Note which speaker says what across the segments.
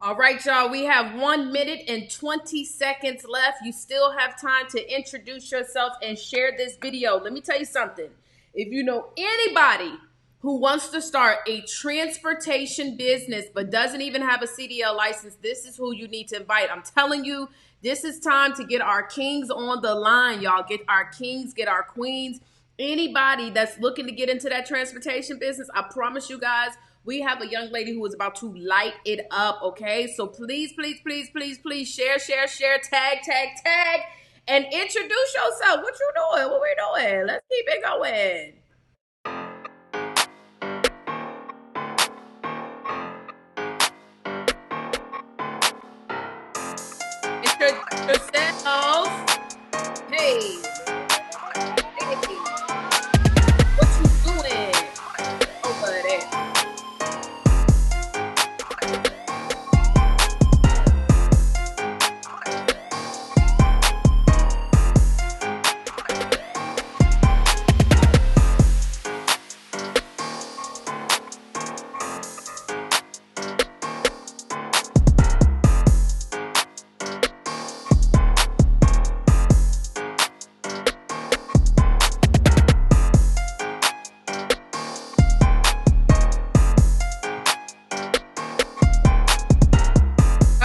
Speaker 1: All right, y'all, we have 1 minute and 20 seconds left. You still have time to introduce yourself and share this video. Let me tell you something. If you know anybody who wants to start a transportation business but doesn't even have a CDL license, this is who you need to invite. I'm telling you, this is time to get our kings on the line, y'all. Get our kings, get our queens. Anybody that's looking to get into that transportation business, I promise you guys, we have a young lady who is about to light it up, okay? So please, please, please, please, please share, share, share, tag, tag, tag, and introduce yourself. What you doing? What we doing? Let's keep it going. Introduce yourself. Hey, hey, what you doing over there?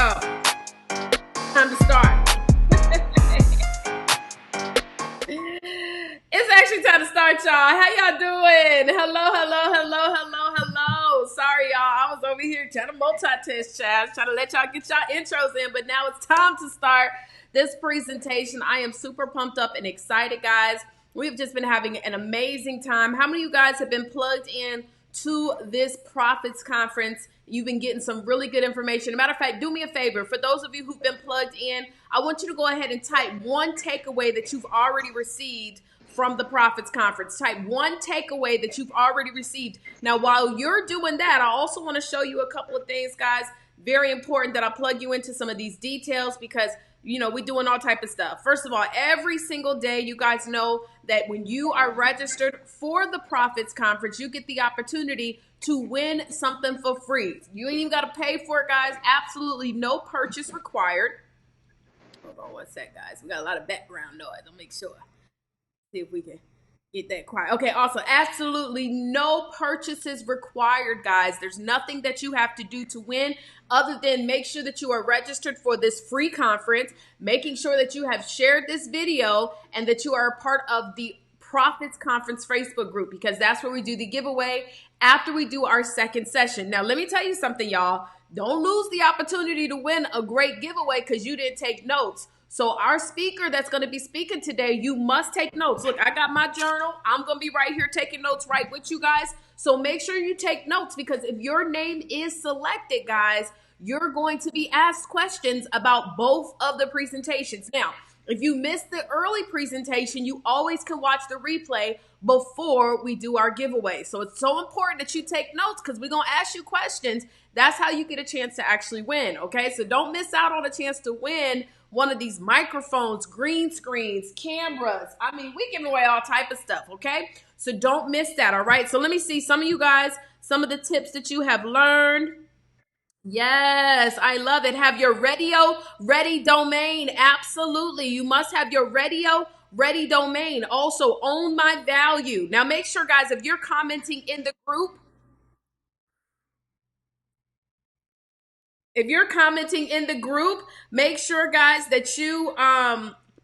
Speaker 1: Oh, time to start. It's actually time to start, y'all. How y'all doing? Hello, hello, hello, hello, hello. Sorry, y'all. I was over here trying to multitask, child, trying to let y'all get y'all intros in, but now it's time to start this presentation. I am super pumped up and excited, guys. We've just been having an amazing time. How many of you guys have been plugged in to this Profits Conference? You've been getting some really good information. As a matter of fact, do me a favor. For those of you who've been plugged in, I want you to go ahead and type one takeaway that you've already received from the Profits Conference. Type one takeaway that you've already received. Now, while you're doing that, I also want to show you a couple of things, guys. Very important that I plug you into some of these details because we're doing all type of stuff. First of all, every single day, you guys know that when you are registered for the Profits Conference, you get the opportunity to win something for free. You ain't even got to pay for it, guys. Absolutely no purchase required. Hold on one sec, guys. We got a lot of background noise. I'll make sure. See if we can get that quiet. Okay, also, absolutely no purchases required, guys. There's nothing that you have to do to win other than make sure that you are registered for this free conference, making sure that you have shared this video, and that you are a part of the Profits Conference Facebook group, because that's where we do the giveaway after we do our second session. Now, let me tell you something, y'all. Don't lose the opportunity to win a great giveaway because you didn't take notes. So our speaker that's going to be speaking today, you must take notes. Look, I got my journal. I'm going to be right here taking notes right with you guys. So make sure you take notes, because if your name is selected, guys, you're going to be asked questions about both of the presentations. Now, if you missed the early presentation, you always can watch the replay before we do our giveaway. So it's so important that you take notes, because we're going to ask you questions. That's how you get a chance to actually win, okay? So don't miss out on a chance to win one of these microphones, green screens, cameras. I mean, we give away all type of stuff, okay? So don't miss that, all right? So let me see some of you guys, some of the tips that you have learned. Yes, I love it. Have your radio ready domain. Absolutely. You must have your radio ready domain. Also, own my value. Now, make sure, guys, if you're commenting in the group, make sure, guys, that you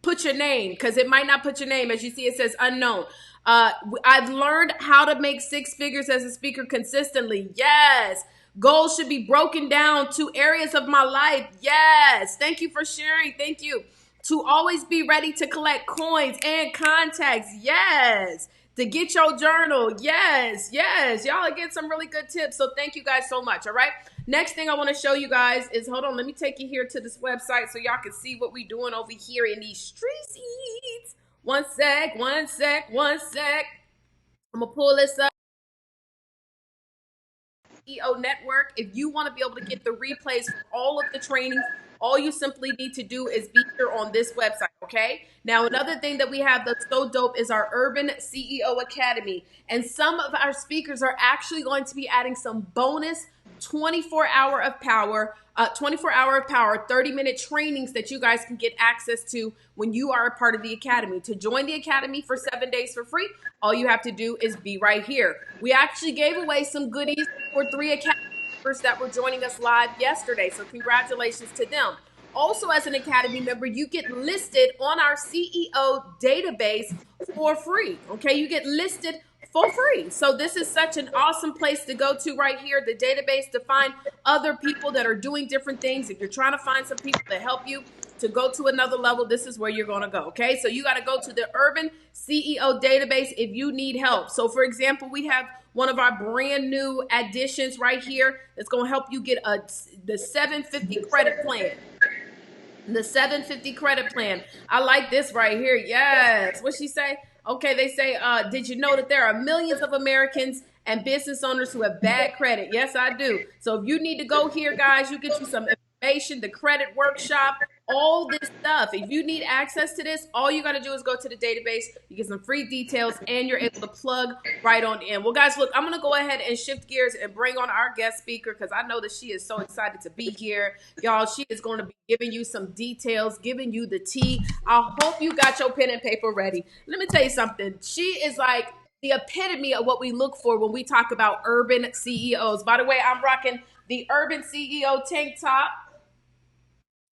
Speaker 1: put your name, because it might not put your name. As you see, it says unknown. I've learned how to make six figures as a speaker consistently. Yes. Goals should be broken down to areas of my life. Yes. Thank you for sharing. Thank you. To always be ready to collect coins and contacts. Yes. To get your journal. Yes. Yes. Y'all are getting some really good tips. So thank you guys so much. All right. Next thing I want to show you guys is, hold on, let me take you here to this website so y'all can see what we're doing over here in these streets. One sec. I'm going to pull this up. CEO Network. If you want to be able to get the replays from all of the trainings, all you simply need to do is be here on this website, okay? Now, another thing that we have that's so dope is our Urban CEO Academy. And some of our speakers are actually going to be adding some bonus 24-hour of power, 24-hour of power, 30-minute trainings that you guys can get access to when you are a part of the academy. To join the academy for 7 days for free, all you have to do is be right here. We actually gave away some goodies for 3 academy members that were joining us live yesterday, so congratulations to them. Also, as an academy member, you get listed on our CEO database for free. Okay, you get listed for free. So this is such an awesome place to go to right here, the database, to find other people that are doing different things. If you're trying to find some people to help you to go to another level, this is where you're going to go. Okay, so you got to go to the Urban CEO database if you need help. So for example, we have one of our brand new additions right here that's going to help you get the 750 credit plan. The 750 credit plan. I like this right here. Yes. What she say? Okay, they say, did you know that there are millions of Americans and business owners who have bad credit? Yes, I do. So if you need to go here, guys, you get you some information, the credit workshop, all this stuff. If you need access to this, all you got to do is go to the database. You get some free details and you're able to plug right on in. Well, guys, look, I'm going to go ahead and shift gears and bring on our guest speaker because I know that she is so excited to be here. Y'all, she is going to be giving you some details, giving you the tea. I hope you got your pen and paper ready. Let me tell you something. She is like the epitome of what we look for when we talk about urban CEOs. By the way, I'm rocking the Urban CEO tank top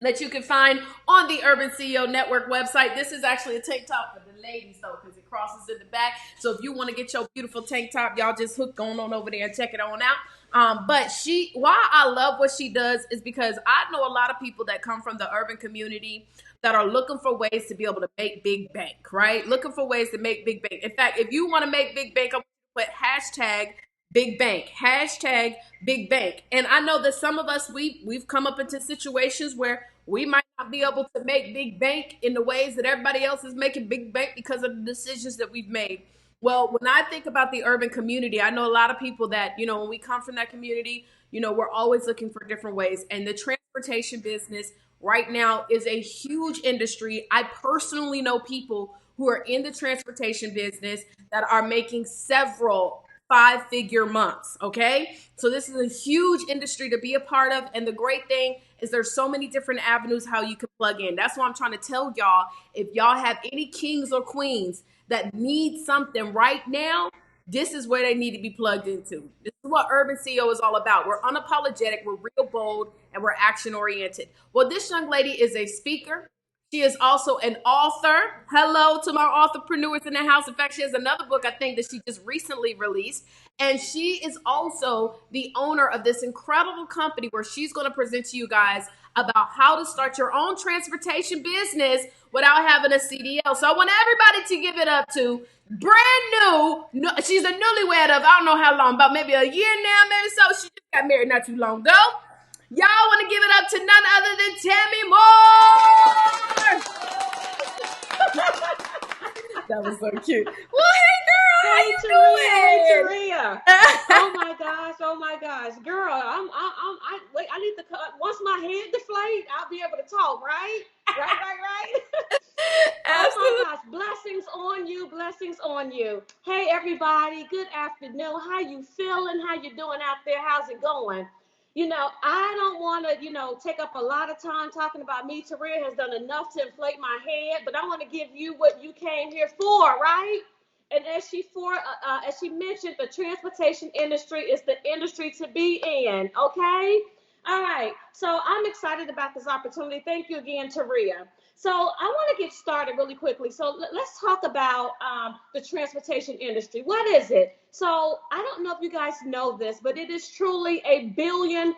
Speaker 1: that you can find on the Urban CEO Network website. This is actually a tank top for the ladies, though, because it crosses in the back. So if you want to get your beautiful tank top, y'all just hook on over there and check it on out. But why I love what she does is because I know a lot of people that come from the urban community that are looking for ways to be able to make big bank, right? Looking for ways to make big bank. In fact, if you want to make big bank, I want you to put hashtag big bank, hashtag big bank. And I know that some of us, we've come up into situations where we might not be able to make big bank in the ways that everybody else is making big bank because of the decisions that we've made. Well, when I think about the urban community, I know a lot of people that, when we come from that community, we're always looking for different ways. And the transportation business right now is a huge industry. I personally know people who are in the transportation business that are making several 5-figure months. Okay. So this is a huge industry to be a part of. And the great thing is there's so many different avenues how you can plug in. That's why I'm trying to tell y'all, if y'all have any kings or queens that need something right now, this is where they need to be plugged into. This is what Urban CEO is all about. We're unapologetic, we're real bold, and we're action oriented. Well, this young lady is a speaker. She is also an author. Hello to my authorpreneurs in the house. In fact, she has another book, I think, that she just recently released. And she is also the owner of this incredible company where she's going to present to you guys about how to start your own transportation business without having a CDL. So I want everybody to give it up to brand new. She's a newlywed of, I don't know how long, about maybe a year now, maybe so. She just got married not too long ago. Y'all want to give it up to none other than Tammi Moore. That was so cute. Well, hey girl, how you doing?
Speaker 2: Hey Taria. Oh my gosh, girl. Wait. I need to cut. Once my head deflate, I'll be able to talk. Right. Oh my gosh, blessings on you, blessings on you. Hey everybody, good afternoon. How you feeling? How you doing out there? How's it going? I don't want to, take up a lot of time talking about me. Taria has done enough to inflate my head, but I want to give you what you came here for, right? And as she mentioned, the transportation industry is the industry to be in. Okay. All right. So I'm excited about this opportunity. Thank you again, Taria. So I want to get started really quickly. So let's talk about the transportation industry. What is it? So I don't know if you guys know this, but it is truly a $billion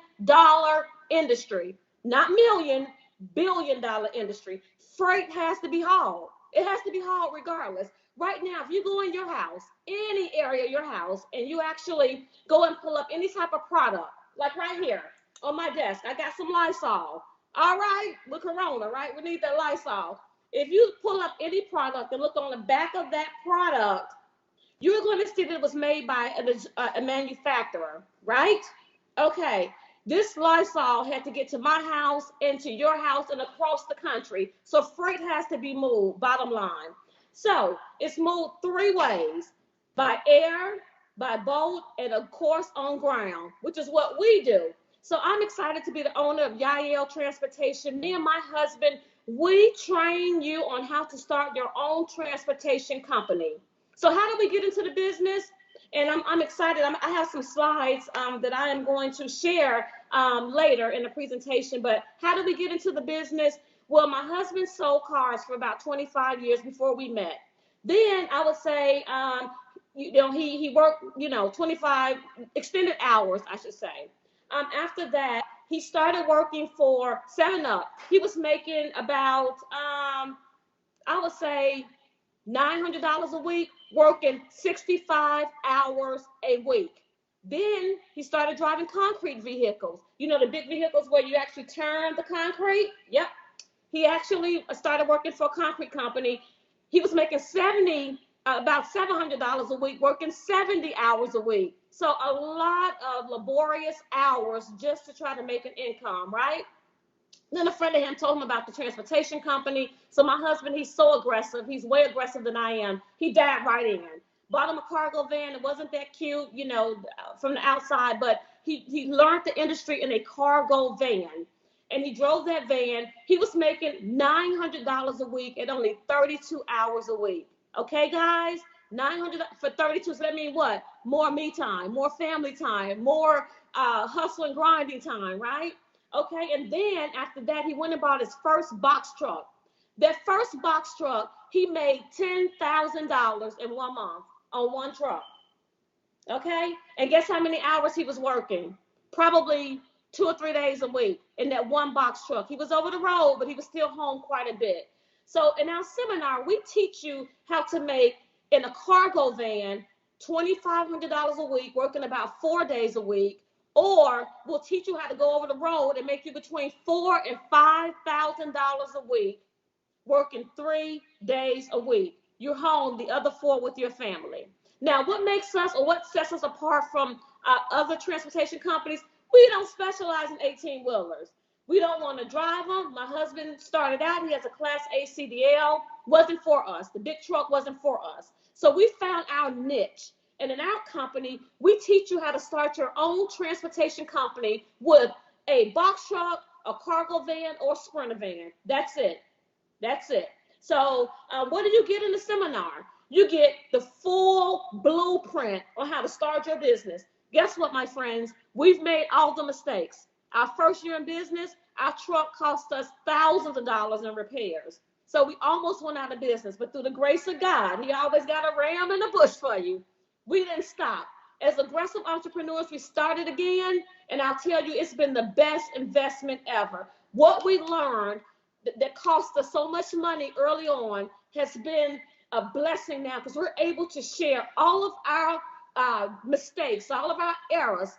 Speaker 2: industry, not million, $billion industry. Freight has to be hauled. It has to be hauled regardless. Right now, if you go in your house, any area of your house, and you actually go and pull up any type of product, like right here on my desk, I got some Lysol. All right, with Corona, right? We need that Lysol. If you pull up any product and look on the back of that product, you're going to see that it was made by a manufacturer, right? Okay, this Lysol had to get to my house and to your house and across the country. So freight has to be moved, bottom line. So it's moved 3 ways: by air, by boat, and of course on ground, which is what we do. So I'm excited to be the owner of Yael Transportation. Me and my husband, we train you on how to start your own transportation company. So how do we get into the business? And I'm excited. I have some slides that I am going to share later in the presentation. But how did we get into the business? Well, my husband sold cars for about 25 years before we met. Then I would say, he worked, 25 extended hours, I should say. After that, he started working for 7 Up. He was making about, I would say, $900 a week, working 65 hours a week. Then he started driving concrete vehicles. You know, the big vehicles where you actually turn the concrete? Yep. He actually started working for a concrete company. He was making about $700 a week, working 70 hours a week. So a lot of laborious hours just to try to make an income, right? Then a friend of him told him about the transportation company. So my husband, he's so aggressive. He's way aggressive than I am. He dived right in. Bought him a cargo van. It wasn't that cute, from the outside, but he learned the industry in a cargo van. And he drove that van. He was making $900 a week at only 32 hours a week. Okay, guys? 900 for 32. So that means what? More me time, more family time, more hustle and grinding time, right? Okay, and then after that, he went and bought his first box truck. That first box truck, he made $10,000 in 1 month on one truck. Okay, and guess how many hours he was working? Probably 2 or 3 days a week in that one box truck. He was over the road, but he was still home quite a bit. So in our seminar, we teach you how to make in a cargo van $2,500 a week, working about 4 days a week, or we'll teach you how to go over the road and make you between $4,000 and $5,000 a week, working 3 days a week. You're home the other four with your family. Now, what makes us or what sets us apart from other transportation companies? We don't specialize in 18 wheelers. We don't want to drive them. My husband started out, he has a Class A CDL. Wasn't for us. The big truck wasn't for us. So we found our niche. And in our company, we teach you how to start your own transportation company with a box truck, a cargo van, or sprinter van. That's it. That's it. So what do you get in the seminar? You get the full blueprint on how to start your business. Guess what, my friends? We've made all the mistakes. Our first year in business, our truck cost us thousands of dollars in repairs. So we almost went out of business. But through the grace of God, He always got a ram in the bush for you. We didn't stop. As aggressive entrepreneurs, we started again. And I'll tell you, it's been the best investment ever. What we learned that cost us so much money early on has been a blessing now because we're able to share all of our mistakes, all of our errors,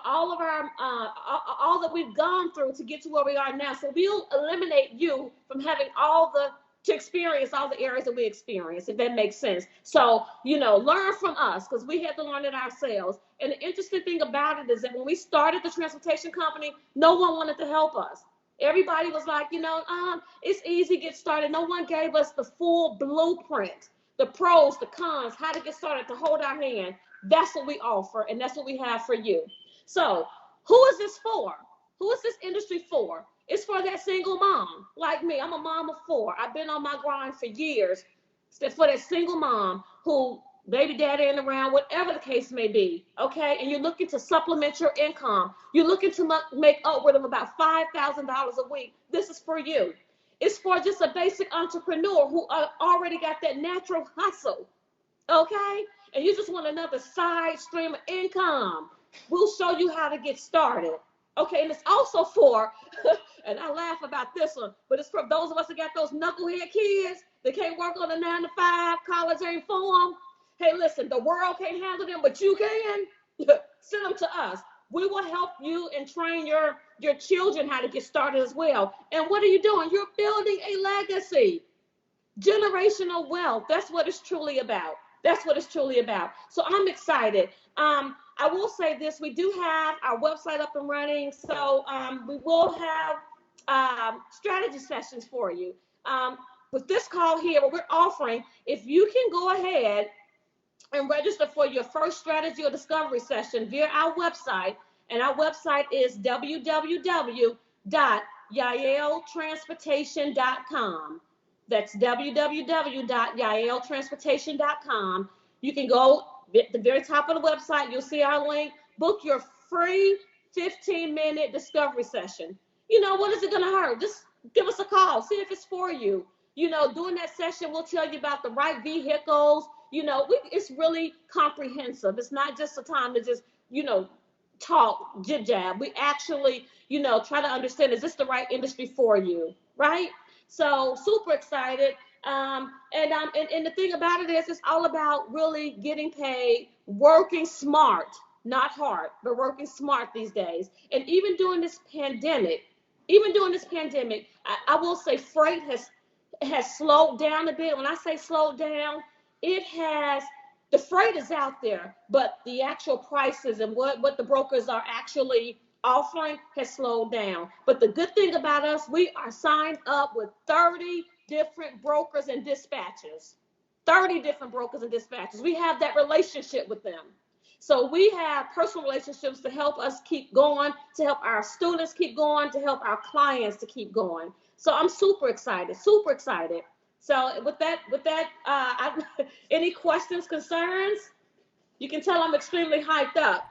Speaker 2: all of our all that we've gone through to get to where we are now. So we'll eliminate you from having to experience all the areas that we experience, if that makes sense. So, learn from us because we had to learn it ourselves. And the interesting thing about it is that when we started the transportation company, no one wanted to help us. Everybody was like, it's easy to get started. No one gave us the full blueprint, the pros, the cons, how to get started, to hold our hand. That's what we offer, and that's what we have for you. So, who is this for? Who is this industry for? It's for that single mom like me. I'm a mom of four. I've been on my grind for years. It's for that single mom who baby daddy ain't around, whatever the case may be, okay? And you're looking to supplement your income. You're looking to make upward of about $5,000 a week. This is for you. It's for just a basic entrepreneur who already got that natural hustle, okay? And you just want another side stream of income. We'll show you how to get started. Okay, and it's also for, and I laugh about this one, but it's for those of us that got those knucklehead kids that can't work on a 9 to 5, college ain't for them. Hey, listen, the world can't handle them, but you can. Send them to us. We will help you and train your children how to get started as well. And what are you doing? You're building a legacy. Generational wealth. That's what it's truly about. That's what it's truly about. So I'm excited. I will say this. We do have our website up and running. So we will have strategy sessions for you. With this call here, what we're offering, if you can go ahead and register for your first strategy or discovery session via our website. And our website is www.yaeltransportation.com. That's www.yaeltransportation.com. You can go at the very top of the website, you'll see our link. Book your free 15-minute discovery session. What is it going to hurt? Just give us a call, see if it's for you. During that session, we'll tell you about the right vehicles. It's really comprehensive. It's not just a time to just, talk jib jab. We actually, try to understand, is this the right industry for you, right? So super excited. And the thing about it is, it's all about really getting paid, working smart, not hard, but working smart these days. And even during this pandemic, I will say freight has slowed down a bit. When I say slowed down, it has, the freight is out there, but the actual prices and what the brokers are actually offering has slowed down. But the good thing about us, we are signed up with 30 different brokers and dispatchers. 30 different brokers and dispatchers. We have that relationship with them. So we have personal relationships to help us keep going, to help our students keep going, to help our clients to keep going. So I'm super excited, super excited. So any questions, concerns? You can tell I'm extremely hyped up.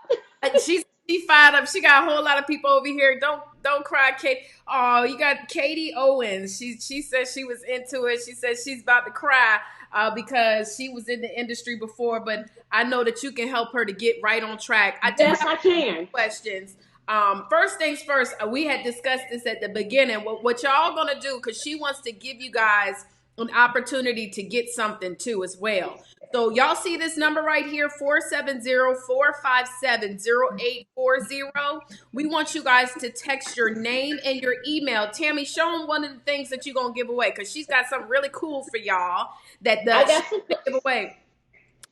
Speaker 1: She fired up. She got a whole lot of people over here. Don't cry, Kate. Oh, you got Katie Owens. She said she was into it. She said she's about to cry because she was in the industry before, but I know that you can help her to get right on track. I do
Speaker 2: Yes,
Speaker 1: have
Speaker 2: I can.
Speaker 1: questions. First things first, we had discussed this at the beginning. What y'all gonna do? Because she wants to give you guys an opportunity to get something too as well. So y'all see this number right here, 470-457-0840. We want you guys to text your name and your email. Tammy, show them one of the things that you're gonna give away because she's got something really cool for y'all that
Speaker 2: I
Speaker 1: she's
Speaker 2: got some.
Speaker 1: gonna give away.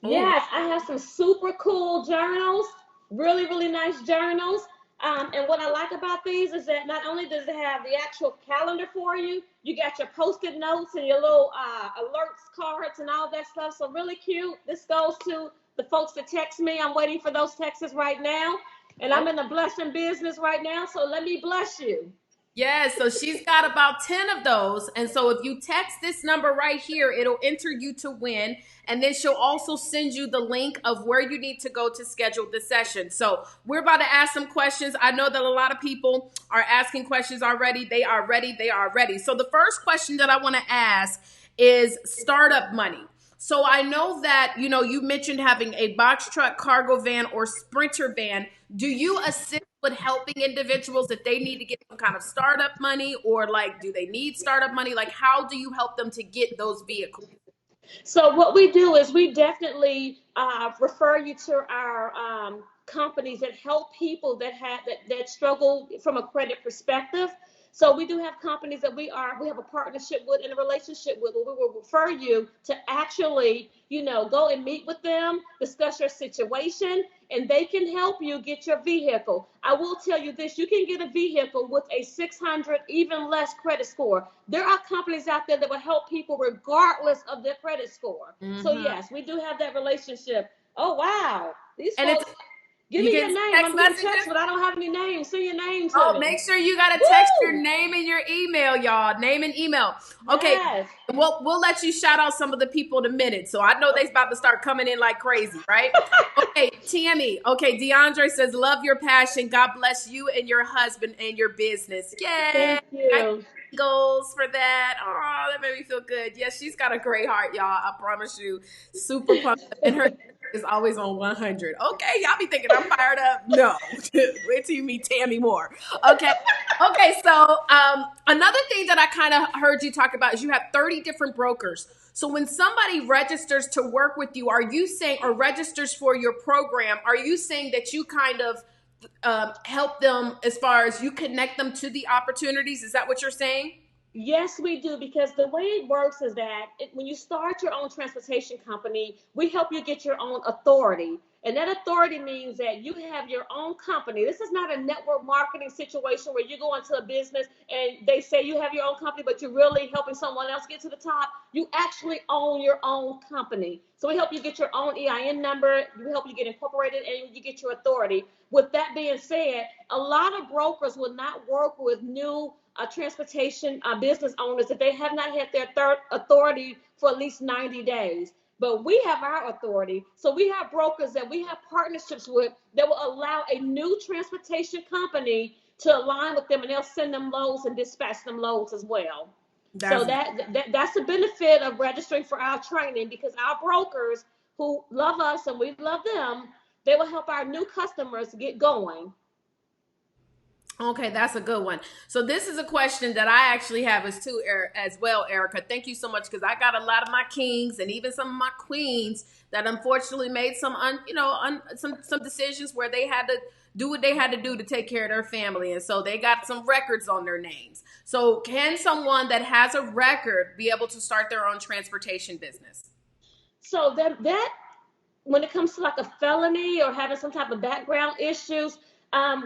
Speaker 1: Ooh.
Speaker 2: Yes, I have some super cool journals, really, really nice journals. And what I like about these is that not only does it have the actual calendar for you, you got your post-it notes and your little alerts cards and all that stuff. So really cute. This goes to the folks that text me. I'm waiting for those texts right now. And I'm in the blessing business right now. So let me bless you.
Speaker 1: Yeah, so she's got about 10 of those. And so if you text this number right here, it'll enter you to win. And then she'll also send you the link of where you need to go to schedule the session. So we're about to ask some questions. I know that a lot of people are asking questions already. They are ready. They are ready. So the first question that I want to ask is startup money. So I know that, you mentioned having a box truck, cargo van, or sprinter van. Do you assist with helping individuals if they need to get some kind of startup money, or like, do they need startup money? Like, how do you help them to get those vehicles?
Speaker 2: So what we do is we definitely refer you to our companies that help people that struggle from a credit perspective. So we do have companies that we have a partnership with and a relationship with, where we will refer you to actually, go and meet with them, discuss your situation, and they can help you get your vehicle. I will tell you this, you can get a vehicle with a 600, even less credit score. There are companies out there that will help people regardless of their credit score. So
Speaker 1: Mm-hmm.
Speaker 2: yes, we do have that relationship. Oh wow, these
Speaker 1: And it's
Speaker 2: folks, give
Speaker 1: you
Speaker 2: me your
Speaker 1: get
Speaker 2: name.
Speaker 1: text
Speaker 2: I'm getting text,
Speaker 1: messages.
Speaker 2: but I don't have any names. Send your name to
Speaker 1: Oh,
Speaker 2: me.
Speaker 1: make sure you got to text your
Speaker 2: Woo!
Speaker 1: name and your email, y'all. Name and email. Okay,
Speaker 2: Yes.
Speaker 1: we'll let you shout out some of the people in a minute. So I know they's about to start coming in like crazy, right? Okay, Tammy. Okay, DeAndre says, "Love your passion. God bless you and your husband and your business." Yay!
Speaker 2: Thank you.
Speaker 1: Goals for that. Oh, that made me feel good. Yes, she's got a great heart, y'all. I promise you. Super pumped. And her is always on 100. Okay, y'all be thinking I'm fired up. No. Wait till you meet Tammi Moore. Okay. Okay, so another thing that I kind of heard you talk about is you have 30 different brokers. So when somebody registers to work with you, are you saying, or registers for your program, are you saying that you kind of help them as far as you connect them to the opportunities? Is that what you're saying?
Speaker 2: Yes, we do, because the way it works is that when you start your own transportation company, we help you get your own authority. And that authority means that you have your own company. This is not a network marketing situation where you go into a business and they say you have your own company, but you're really helping someone else get to the top. You actually own your own company. So we help you get your own EIN number, we help you get incorporated, and you get your authority. With that being said, a lot of brokers will not work with new transportation business owners if they have not had their third authority for at least 90 days. But we have our authority. So we have brokers that we have partnerships with that will allow a new transportation company to align with them, and they'll send them loads and dispatch them loads as well. So
Speaker 1: That's
Speaker 2: that's the benefit of registering for our training, because our brokers who love us and we love them, they will help our new customers get going.
Speaker 1: okay. That's a good one. So this is a question that I actually have as well, Erica. Thank you so much, because I got a lot of my kings and even some of my queens that unfortunately made some decisions where they had to do what they had to do to take care of their family, and so they got some records on their names. So can someone that has a record be able to start their own transportation business?
Speaker 2: So that when it comes to like a felony or having some type of background issues,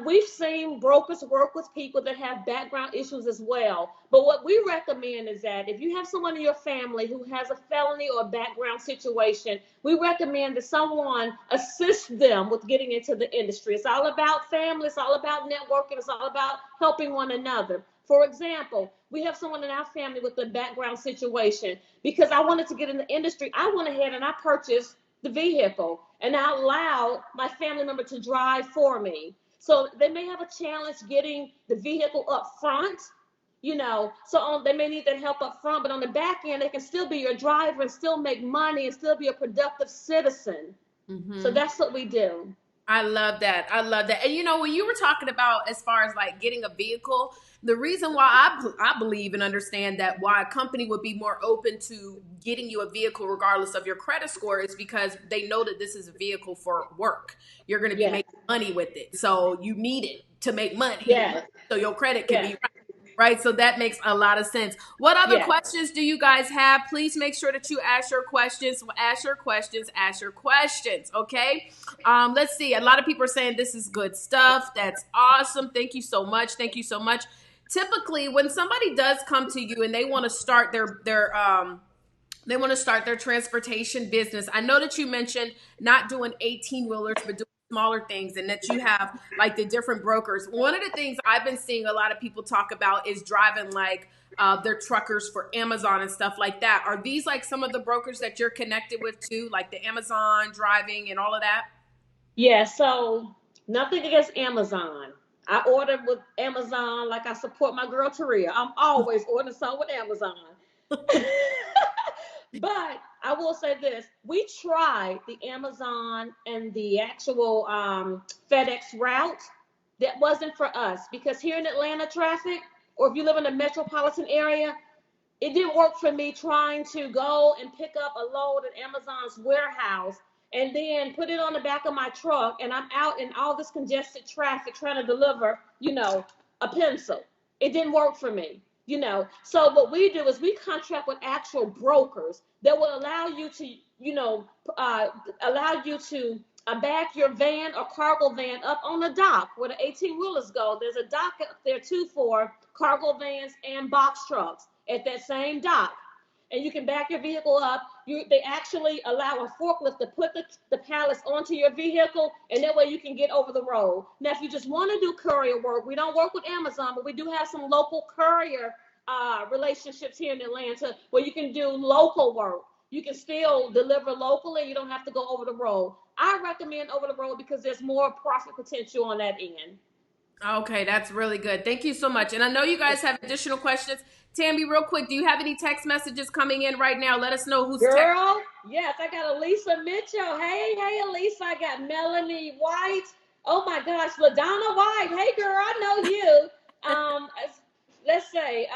Speaker 2: we've seen brokers work with people that have background issues as well. But what we recommend is that if you have someone in your family who has a felony or a background situation, we recommend that someone assist them with getting into the industry. It's all about family, it's all about networking, it's all about helping one another. For example, we have someone in our family with a background situation. Because I wanted to get in the industry, I went ahead and I purchased the vehicle, and I allowed my family member to drive for me. So they may have a challenge getting the vehicle up front, they may need that help up front, but on the back end, they can still be your driver and still make money and still be a productive citizen. So
Speaker 1: Mm-hmm.
Speaker 2: that's what we do.
Speaker 1: I love that. I love that. And when you were talking about as far as like getting a vehicle, the reason why I believe and understand that why a company would be more open to getting you a vehicle regardless of your credit score is because they know that this is a vehicle for work. You're going to be
Speaker 2: Yes,
Speaker 1: making money with it. So you need it to make money.
Speaker 2: yes,
Speaker 1: So your credit can
Speaker 2: yes,
Speaker 1: be right. So that makes a lot of sense. What other
Speaker 2: yes.
Speaker 1: questions do you guys have? Please make sure that you ask your questions. Ask your questions. Ask your questions. Okay. Let's see. A lot of people are saying this is good stuff. That's awesome. Thank you so much. Thank you so much. Typically, when somebody does come to you and they want to start their transportation business. I know that you mentioned not doing 18 wheelers, but doing smaller things, and that you have like the different brokers. One of the things I've been seeing a lot of people talk about is driving like their truckers for Amazon and stuff like that. Are these like some of the brokers that you're connected with too, like the Amazon driving and all of that?
Speaker 2: Yeah, so nothing against Amazon. I ordered with Amazon like I support my girl Taria. I'm always ordering something with Amazon. But I will say this: we tried the Amazon and the actual FedEx route. That wasn't for us, because here in Atlanta traffic, or if you live in a metropolitan area, it didn't work for me trying to go and pick up a load at Amazon's warehouse and then put it on the back of my truck, and I'm out in all this congested traffic trying to deliver, a pencil. It didn't work for me. So what we do is we contract with actual brokers that will uh, allow you to back your van or cargo van up on the dock where the 18 wheelers go. There's a dock up there too for cargo vans and box trucks at that same dock. And you can back your vehicle up. They actually allow a forklift to put the pallets onto your vehicle, and that way you can get over the road. Now, if you just want to do courier work, we don't work with Amazon, but we do have some local courier relationships here in Atlanta where you can do local work. You can still deliver locally. You don't have to go over the road. I recommend over the road because there's more profit potential on that end.
Speaker 1: Okay, that's really good. Thank you so much. And I know you guys have additional questions. Tammy, real quick, do you have any text messages coming in right now? Let us know who's text.
Speaker 2: Girl, yes, I got Elisa Mitchell. Hey, Elisa. I got Melanie White. Oh my gosh, LaDonna White. Hey, girl, I know you. Um, let's say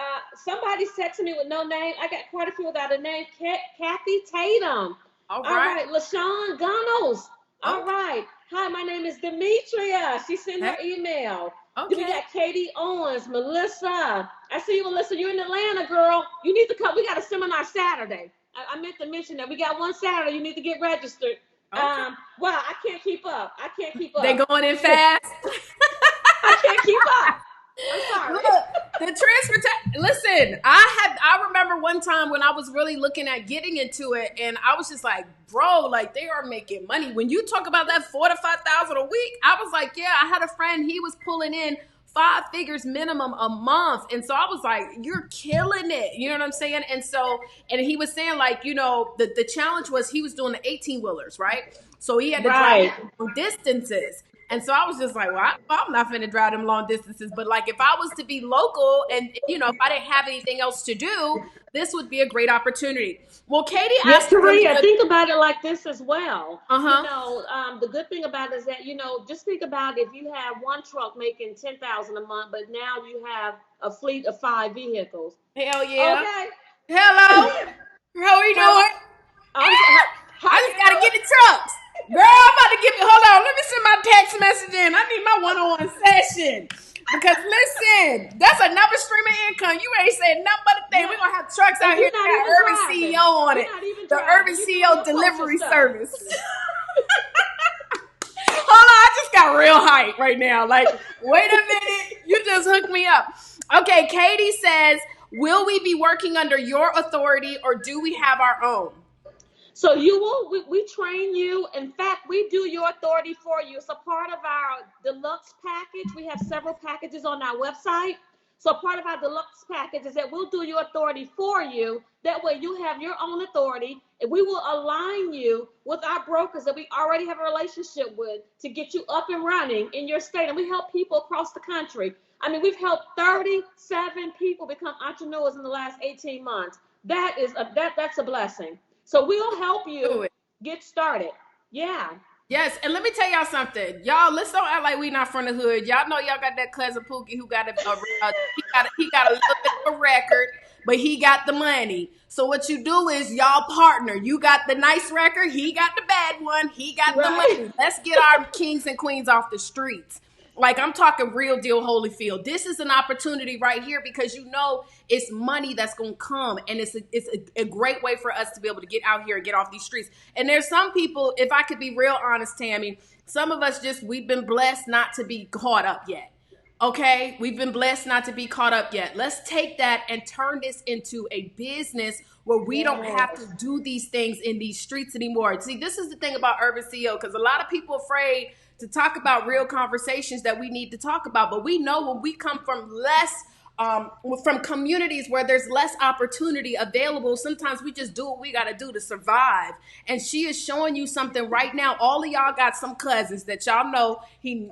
Speaker 2: somebody's texting me with no name. I got quite a few without a name. Kathy Tatum.
Speaker 1: All
Speaker 2: All
Speaker 1: right.
Speaker 2: right, LaShawn Gunnels. All
Speaker 1: Okay.
Speaker 2: right. Hi, my name is Demetria. She sent
Speaker 1: Hey,
Speaker 2: her email. Then we
Speaker 1: Okay.
Speaker 2: got Katie Owens, Melissa. I see you, Melissa. You're in Atlanta, girl. You need to come. We got a seminar Saturday. I meant to mention that we got one Saturday. You need to get registered.
Speaker 1: Okay.
Speaker 2: Wow, I can't keep up. I can't keep
Speaker 1: They
Speaker 2: up.
Speaker 1: going in fast.
Speaker 2: I can't keep up. I'm sorry.
Speaker 1: Look, the transportation. Listen, I remember one time when I was really looking at getting into it, and I was just like, bro, like they are making money. When you talk about that 4 to 5 thousand a week, I was like, yeah. I had a friend. He was pulling in 5 figures minimum a month, and so I was like, you're killing it. You know what I'm saying? And so, and he was saying like, the challenge was he was doing the 18 wheelers, right? So he had to drive
Speaker 2: Right.
Speaker 1: long distances. And so I was just like, well, I'm not finna drive them long distances. But like, if I was to be local and, if I didn't have anything else to do, this would be a great opportunity. Well, Katie
Speaker 2: Yeah,
Speaker 1: asked a really
Speaker 2: Taria,
Speaker 1: good,
Speaker 2: think about it like this as well.
Speaker 1: uh-huh.
Speaker 2: The good thing about it is that, just think about if you have one truck making 10,000 a month, but now you have a fleet of 5 vehicles.
Speaker 1: Hell yeah.
Speaker 2: Okay.
Speaker 1: Hello. How are you
Speaker 2: how you
Speaker 1: doing?
Speaker 2: how
Speaker 1: I
Speaker 2: you
Speaker 1: just gotta
Speaker 2: doing?
Speaker 1: get the trucks. Girl, I'm about to give me, hold on, let me send my text message in. I need my one-on-one session. Because listen, that's another stream of income. You ain't saying nothing but a thing.
Speaker 2: Yeah.
Speaker 1: We're gonna have trucks
Speaker 2: And
Speaker 1: out here
Speaker 2: you're
Speaker 1: that
Speaker 2: not
Speaker 1: got
Speaker 2: even
Speaker 1: Urban
Speaker 2: driving.
Speaker 1: CEO on
Speaker 2: You're
Speaker 1: it.
Speaker 2: not even
Speaker 1: The
Speaker 2: driving.
Speaker 1: Urban
Speaker 2: You're doing
Speaker 1: CEO
Speaker 2: your postal
Speaker 1: delivery
Speaker 2: stuff.
Speaker 1: service. Hold on, I just got real hype right now. Like, wait a minute, you just hooked me up. Okay, Katie says, will we be working under your authority or do we have our own?
Speaker 2: So you will, we train you. In fact, we do your authority for you. So part of our deluxe package, we have several packages on our website. So part of our deluxe package is that we'll do your authority for you. That way you have your own authority and we will align you with our brokers that we already have a relationship with to get you up and running in your state. And we help people across the country. I mean, we've helped 37 people become entrepreneurs in the last 18 months. That's a blessing. So we'll help
Speaker 1: Do
Speaker 2: you
Speaker 1: it.
Speaker 2: get started. Yeah.
Speaker 1: Yes, and let me tell y'all something, y'all. Let's don't act like we not from the hood. Y'all know y'all got that cousin Pookie who got he got a little bit of a record, but he got the money. So what you do is y'all partner. You got the nice record, he got the bad one. He got the
Speaker 2: Right.
Speaker 1: money. Let's get our kings and queens off the streets. Like I'm talking real deal Holyfield. This is an opportunity right here because it's money that's gonna come, and it's a great way for us to be able to get out here and get off these streets. And there's some people, if I could be real honest, Tammy, some of us we've been blessed not to be caught up yet. Okay, we've been blessed not to be caught up yet. Let's take that and turn this into a business where we don't have to
Speaker 2: Yes.
Speaker 1: do these things in these streets anymore. See, this is the thing about Urban CEO because a lot of people are afraid to talk about real conversations that we need to talk about. But we know when we come from communities where there's less opportunity available, sometimes we just do what we got to do to survive. And she is showing you something right now. All of y'all got some cousins that y'all know he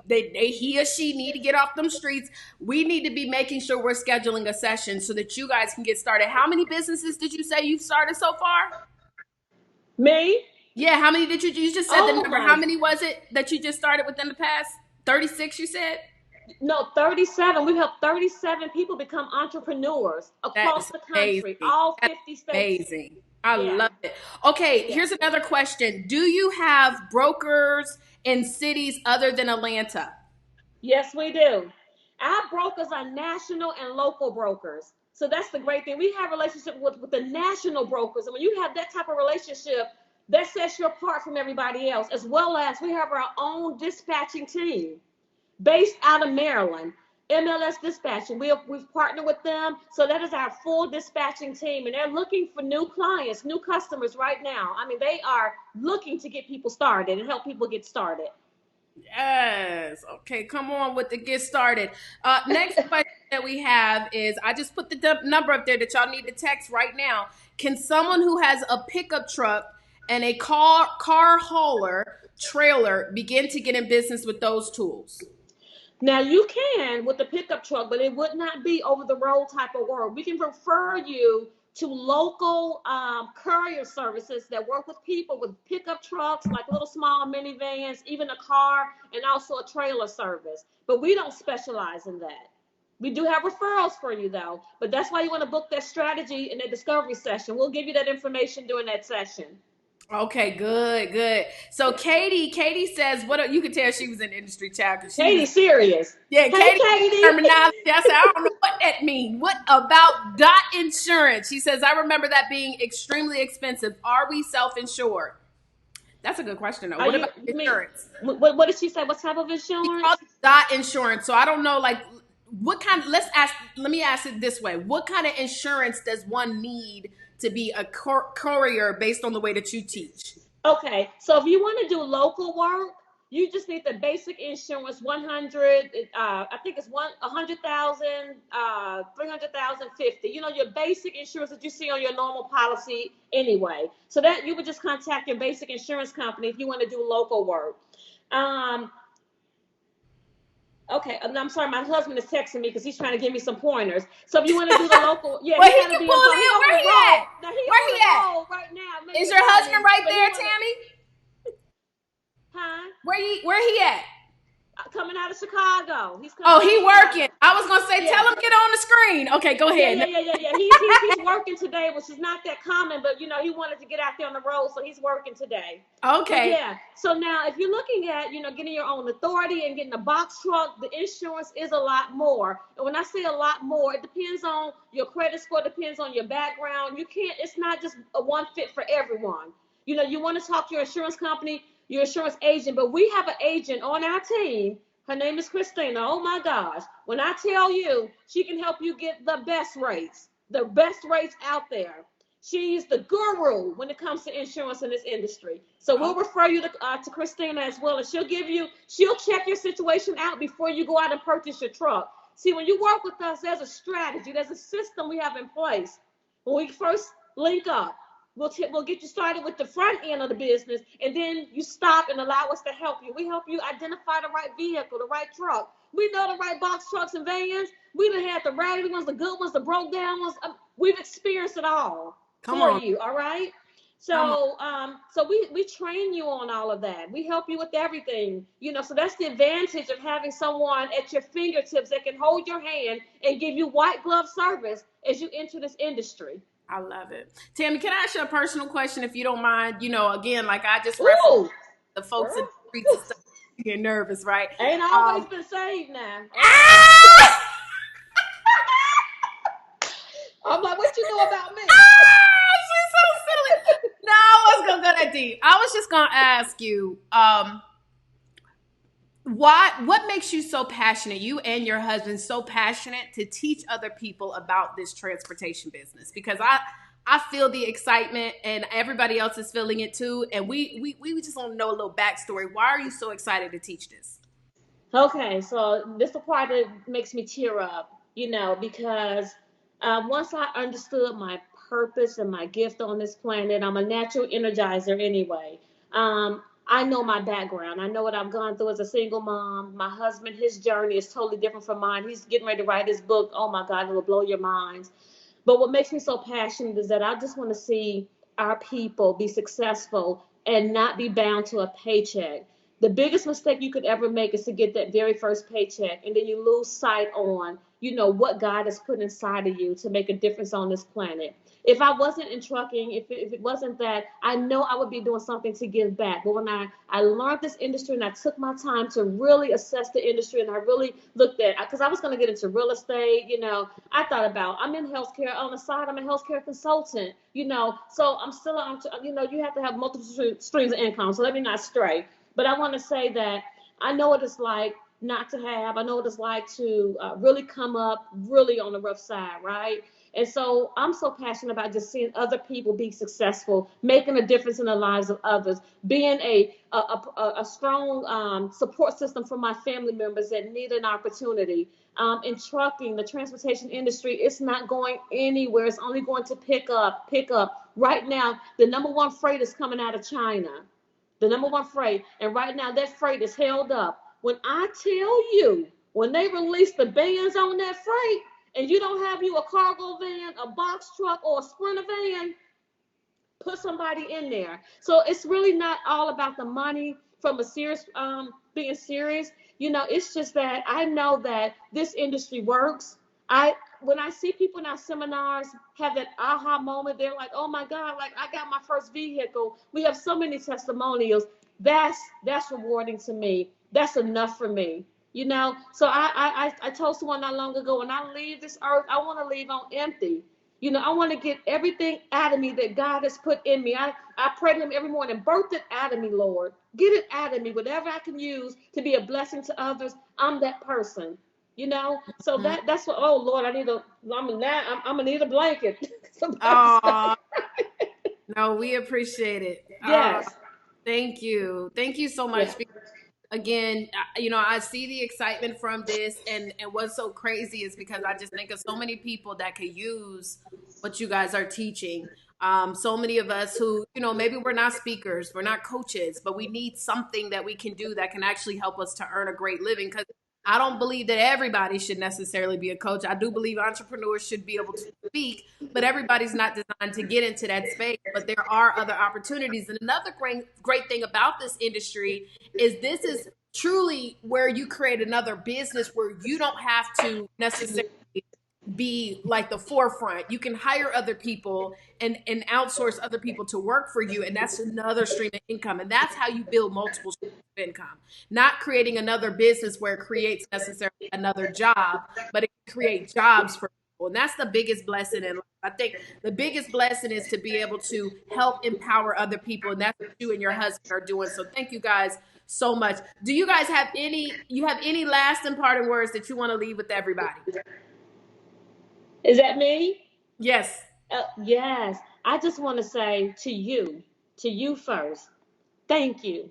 Speaker 1: or she need to get off them streets. We need to be making sure we're scheduling a session so that you guys can get started. How many businesses did you say you've started so far?
Speaker 2: Me?
Speaker 1: Yeah, how many did you just said the
Speaker 2: Oh
Speaker 1: number? How
Speaker 2: my.
Speaker 1: many was it that you just started within the past 36 you said?
Speaker 2: No, 37. We've helped 37 people become entrepreneurs
Speaker 1: That
Speaker 2: across
Speaker 1: is
Speaker 2: the country,
Speaker 1: amazing.
Speaker 2: all
Speaker 1: That's
Speaker 2: 50 states.
Speaker 1: amazing. I
Speaker 2: Yeah.
Speaker 1: love it. Okay,
Speaker 2: Yeah.
Speaker 1: here's another question. Do you have brokers in cities other than Atlanta?
Speaker 2: Yes, we do. Our brokers are national and local brokers. So that's the great thing. We have a relationship with the national brokers. And when you have that type of relationship, that sets you apart from everybody else, as well as we have our own dispatching team based out of Maryland. MLS Dispatching. We've partnered with them. So that is our full dispatching team. And they're looking for new clients, new customers right now. I mean, they are looking to get people started and help people get started.
Speaker 1: Yes. Okay, come on with the get started. Next question that we have is I just put the number up there that y'all need to text right now. Can someone who has a pickup truck and a car hauler trailer begin to get in business with those tools?
Speaker 2: Now you can with the pickup truck, but it would not be over the road type of work. We can refer you to local courier services that work with people with pickup trucks, like little small minivans, even a car, and also a trailer service. But we don't specialize in that. We do have referrals for you though, but that's why you want to book that strategy in a discovery session. We'll give you that information during that session.
Speaker 1: Okay, good, good. So Katie says, "What you could tell she was an industry child because she was."
Speaker 2: Katie's serious.
Speaker 1: Yeah,
Speaker 2: Hey,
Speaker 1: Katie
Speaker 2: Katie.
Speaker 1: terminology. I said, I don't know what that means. What about dot insurance? She says, I remember that being extremely expensive. Are we self-insured? That's a good question though.
Speaker 2: Are
Speaker 1: What
Speaker 2: you
Speaker 1: about
Speaker 2: me?
Speaker 1: insurance?
Speaker 2: What did she say? What type of
Speaker 1: She called
Speaker 2: insurance?
Speaker 1: it dot insurance. So I don't know, like, what kind. Let me ask it this way: what kind of insurance does one need to be a courier based on the way that you teach?
Speaker 2: Okay, so if you want to do local work, you just need the basic insurance 100. I think it's 100,000, 300,000, 50. You know, your basic insurance that you see on your normal policy anyway. So that you would just contact your basic insurance company if you want to do local work. Um, Okay, I'm sorry, my husband is texting me because he's trying to give me some pointers. So if you want to do the local, yeah,
Speaker 1: Well,
Speaker 2: he
Speaker 1: he
Speaker 2: got to
Speaker 1: can
Speaker 2: be
Speaker 1: pull
Speaker 2: involved. He
Speaker 1: in.
Speaker 2: on
Speaker 1: Where
Speaker 2: the
Speaker 1: he at?
Speaker 2: road. Now he
Speaker 1: Where
Speaker 2: on
Speaker 1: he
Speaker 2: the
Speaker 1: at?
Speaker 2: road right now
Speaker 1: Is
Speaker 2: making
Speaker 1: your husband
Speaker 2: money,
Speaker 1: right
Speaker 2: but he
Speaker 1: there,
Speaker 2: want to,
Speaker 1: Tammy?
Speaker 2: huh?
Speaker 1: Where he at?
Speaker 2: Coming out of Chicago. He's coming
Speaker 1: Oh,
Speaker 2: out of
Speaker 1: he working.
Speaker 2: Chicago.
Speaker 1: I was gonna say, tell
Speaker 2: Yeah.
Speaker 1: him get on the screen. Okay, go
Speaker 2: Yeah,
Speaker 1: ahead.
Speaker 2: yeah, yeah, yeah, yeah. He's working today, which is not that common, but you know, he wanted to get out there on the road, so he's working today. But
Speaker 1: Okay,
Speaker 2: yeah, so now if you're looking at, you know, getting your own authority and getting a box truck, the insurance is a lot more. And when I say a lot more, it depends on your credit score, depends on your background. You can't, it's not just a one fit for everyone. You know, you want to talk to your insurance company, your insurance agent, but we have an agent on our team. Her name is Christina. Oh my gosh. When I tell you, she can help you get the best rates out there. She's the guru when it comes to insurance in this industry. So we'll refer you to Christina as well, and she'll check your situation out before you go out and purchase your truck. See, when you work with us, there's a strategy, there's a system we have in place. When we first link up, we'll get you started with the front end of the business, and then you stop and allow us to help you. We help you identify the right vehicle, the right truck. We know the right box trucks and vans. We done had the raggedy ones, the good ones, the broke down ones. We've experienced it all
Speaker 1: come
Speaker 2: for
Speaker 1: on,
Speaker 2: you. All right.
Speaker 1: come on.
Speaker 2: So we train you on all of that. We help you with everything, you know. So that's the advantage of having someone at your fingertips that can hold your hand and give you white glove service as you enter this industry.
Speaker 1: I love it. Tammy, can I ask you a personal question if you don't mind? You know, again, like I just referenced
Speaker 2: Ooh,
Speaker 1: the folks in
Speaker 2: girl,
Speaker 1: the streets and stuff get nervous, right?
Speaker 2: ain't always
Speaker 1: Um,
Speaker 2: been saved now. Okay.
Speaker 1: ah!
Speaker 2: I'm like, what you know about me?
Speaker 1: She's so silly. No, I was gonna go that deep. I was just gonna ask you, what makes you so passionate, you and your husband so passionate to teach other people about this transportation business? Because I feel the excitement and everybody else is feeling it too, and we just want to know a little backstory. Why are you so excited to teach this?
Speaker 2: Okay, so this is the part that makes me tear up, you know, because once I understood my purpose and my gift on this planet, I'm a natural energizer anyway. I know my background. I know what I've gone through as a single mom. My husband, his journey is totally different from mine. He's getting ready to write his book. Oh my God, it will blow your minds. But what makes me so passionate is that I just want to see our people be successful and not be bound to a paycheck. The biggest mistake you could ever make is to get that very first paycheck, and then you lose sight on, you know, what God has put inside of you to make a difference on this planet. If I wasn't in trucking, if it wasn't that, I know I would be doing something to give back. But when I learned this industry and I took my time to really assess the industry, and I really looked at, because I was going to get into real estate, you know, I thought about, I'm in healthcare on the side, I'm a healthcare consultant, you know, so I'm still on, you know, you have to have multiple streams of income. So let me not stray. But I want to say that I know what it's like not to have. I know what it's like to really come up really on the rough side, right? And so I'm so passionate about just seeing other people be successful, making a difference in the lives of others, being a strong support system for my family members that need an opportunity. In trucking, the transportation industry, it's not going anywhere. It's only going to pick up, pick up. Right now, the number one freight is coming out of China, the number one freight. And right now, that freight is held up. When I tell you, when they release the bans on that freight, and you don't have you a cargo van, a box truck, or a sprinter van, put somebody in there. So it's really not all about the money from a serious, being serious. You know, it's just that I know that this industry works. I when I see people in our seminars have that aha moment, they're like, "Oh my God! Like I got my first vehicle." We have so many testimonials. That's rewarding to me. That's enough for me. So I told someone not long ago, when I leave this earth, I want to leave on empty. I want to get everything out of me that God has put in me. I pray to Him every morning, birth it out of me, Lord. Get it out of me. Whatever I can use to be a blessing to others, I'm that person. So
Speaker 1: Mhm.
Speaker 2: that's what. Oh Lord, I'm gonna need a blanket. Somebody say
Speaker 1: Oh, no, we appreciate it.
Speaker 2: yes.
Speaker 1: Thank you so much.
Speaker 2: Yeah.
Speaker 1: Again, I see the excitement from this, and what's so crazy is because I just think of so many people that could use what you guys are teaching. So many of us who, maybe we're not speakers, we're not coaches, but we need something that we can do that can actually help us to earn a great living. Because I don't believe that everybody should necessarily be a coach. I do believe entrepreneurs should be able to speak, but everybody's not designed to get into that space. But there are other opportunities. And another great thing about this industry is this is truly where you create another business where you don't have to necessarily be like the forefront. You can hire other people and outsource other people to work for you, and that's another stream of income. And that's how you build multiple streams of income. Not creating another business where it creates necessarily another job, but it can create jobs for people. And that's the biggest blessing in life. I think the biggest blessing is to be able to help empower other people, and that's what you and your husband are doing. So thank you guys so much. Do you guys have any last and parting words that you want to leave with everybody?
Speaker 2: Is that me?
Speaker 1: Yes.
Speaker 2: Yes. I just want to say to you first, thank you.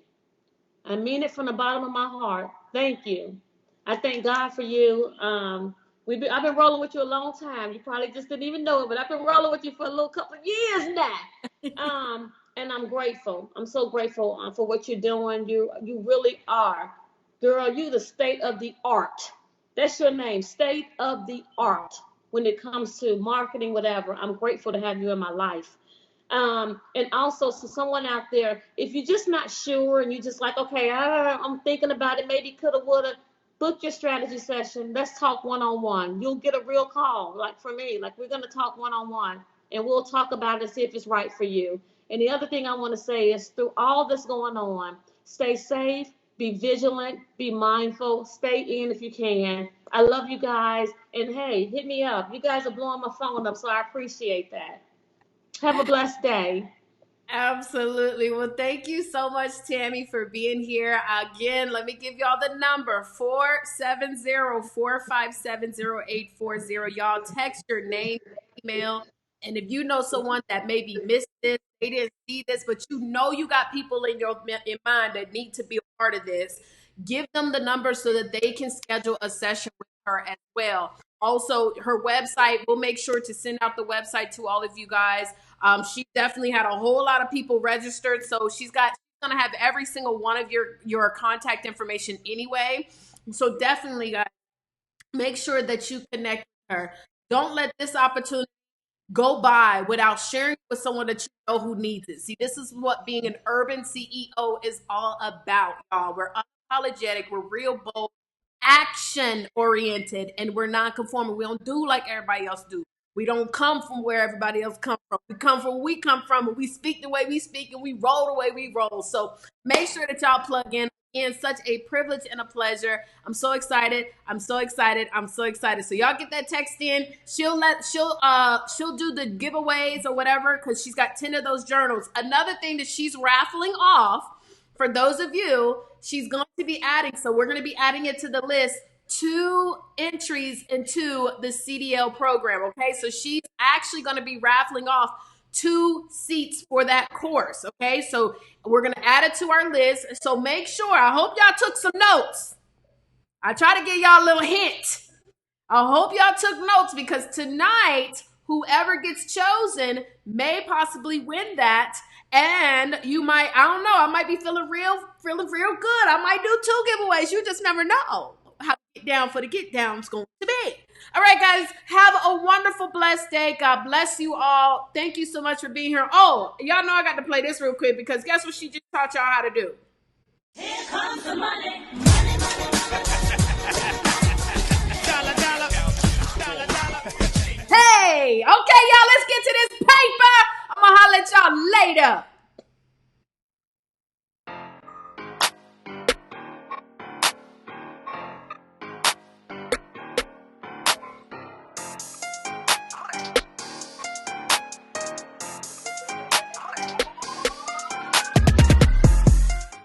Speaker 2: I mean it from the bottom of my heart. Thank you. I thank God for you. I've been rolling with you a long time. You probably just didn't even know it, but I've been rolling with you for a little couple of years now. And I'm grateful. I'm so grateful for what you're doing. You really are, girl. You the state of the art. That's your name, state of the art. When it comes to marketing, whatever, I'm grateful to have you in my life. And also, so someone out there, if you're just not sure and you just like, okay, I'm thinking about it, maybe coulda, woulda, book your strategy session. Let's talk one on one. You'll get a real call, like for me, like we're gonna talk one on one, and we'll talk about it and see if it's right for you. And the other thing I want to say is, through all this going on, stay safe, be vigilant, be mindful, stay in if you can. I love you guys, and hey, hit me up. You guys are blowing my phone up, so I appreciate that. Have a blessed day.
Speaker 1: Absolutely. Well, thank you so much, Tammy, for being here. Again, let me give y'all the number 470-457-0840. Y'all text your name, email, and if you know someone that maybe missed this, they didn't see this, but you got people in mind that need to be a part of this, give them the number so that they can schedule a session with her as well. Also, her website, we'll make sure to send out the website to all of you guys. She definitely had a whole lot of people registered, so she's gonna have every single one of your contact information anyway. So definitely, guys, make sure that you connect with her. Don't let this opportunity go by without sharing with someone that you know who needs it. See, this is what being an urban CEO is all about, y'all. We're unapologetic, we're real bold, action oriented, and we're non-conforming. We don't do like everybody else do. We don't come from where everybody else come from. We come from where we come from, and we speak the way we speak, and we roll the way we roll. So make sure that y'all plug in. Again, such a privilege and a pleasure. I'm so excited. I'm so excited. I'm so excited. So y'all get that text in. She'll do the giveaways or whatever, because she's got 10 of those journals. Another thing that she's raffling off for those of you, she's going to be adding, so we're going to be adding it to the list, 2 entries into the CDL program. Okay, so she's actually going to be raffling off 2 seats for that course. Okay, so we're going to add it to our list. So make sure, I hope y'all took some notes. I try to give y'all a little hint. I hope y'all took notes, because tonight, whoever gets chosen may possibly win that. And you might, I don't know, I might be feeling real good. I might do 2 giveaways. You just never know how Get Down for the Get Down's going to be. All right, guys, have a wonderful, blessed day. God bless you all. Thank you so much for being here. Oh, y'all know I got to play this real quick, because guess what she just taught y'all how to do? Here comes the money. Money, money, money. Dollar, dollar. Dollar, dollar. holler at y'all later.